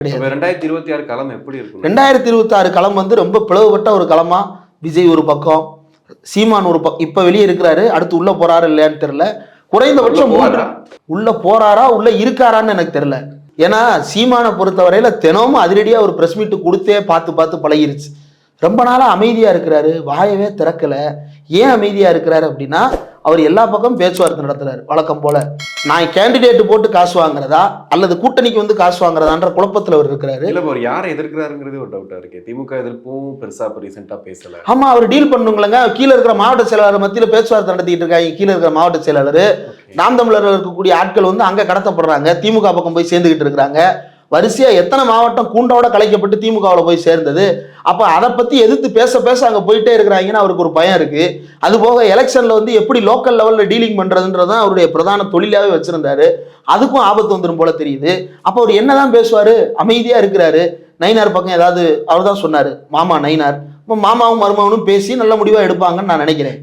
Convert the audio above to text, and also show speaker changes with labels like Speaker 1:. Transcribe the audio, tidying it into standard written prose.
Speaker 1: 2026 களம் எப்படி இருக்கும்?
Speaker 2: 2026 களம் வந்து ரொம்ப பிளவுபட்ட ஒரு களமா. விஜய் ஒரு பக்கம், சீமான் ஒரு பக்கம். இப்ப வெளியே இருக்கிறாரு, அடுத்து உள்ள போறாரு இல்லையான்னு தெரியல. குறைந்தபட்சம் உள்ள போறாரா உள்ள இருக்காரான்னு எனக்கு தெரியல. ஏன்னா சீமானை பொறுத்தவரையில தினமும் அதிரடியா ஒரு பிரஸ் மீட் கொடுத்தே பார்த்து பார்த்து பழகிருச்சு. ரொம்ப நாளா அமைதியா இருக்கிறாரு, வாயவே திறக்கல. ஏன் அமைதியா இருக்கிறாரு அப்படின்னா, அவர் எல்லா பக்கம் பேச்சுவார்த்தை நடத்துறாரு வழக்கம் போல. நான் கேண்டிடேட் போட்டு காசு வாங்குறதா அல்லது கூட்டணிக்கு வந்து காசு வாங்குறதான்ற குழப்பத்துல அவர் இருக்கிறாரு.
Speaker 1: இல்ல அவர் யாரை எதிர்க்கிறாருங்கிறது ஒரு டவுட்டா இருக்கு. திமுக எதிர்ப்பும் பெருசா ரீசெண்டா பேசல.
Speaker 2: ஆமா, அவர் டீல் பண்ணுங்களங்க. கீழே இருக்கிற மாவட்ட செயலாளர் மத்தியில பேச்சுவார்த்தை நடத்திட்டு இருக்காங்க. கீழே இருக்கிற மாவட்ட செயலாளர், நாம் தமிழர்கள் இருக்கக்கூடிய ஆட்கள் வந்து அங்க கடத்தப்படுறாங்க, திமுக பக்கம் போய் சேர்ந்துகிட்டு இருக்கிறாங்க. வரிசையா எத்தனை மாவட்டம் கூண்டோட கலைக்கப்பட்டு திமுகவில் போய் சேர்ந்தது. அப்ப அதை பத்தி எதிர்த்து பேச பேச அங்க போயிட்டே இருக்கிறாங்கன்னு அவருக்கு ஒரு பயம் இருக்கு. அது போக எலெக்ஷன்ல வந்து எப்படி லோக்கல் லெவல்ல டீலிங் பண்றதுன்றதான் அவருடைய பிரதான தொழிலாவே வச்சிருந்தாரு. அதுக்கும் ஆபத்து வந்துடும் போல தெரியுது. அப்ப அவர் என்னதான் பேசுவாரு? அமைதியா இருக்கிறாரு. நயினார் பக்கம் ஏதாவது அவர் தான் சொன்னாரு, மாமா நயினார், மாமாவும் மருமகனும் பேசி நல்ல முடிவா எடுப்பாங்கன்னு நான் நினைக்கிறேன்.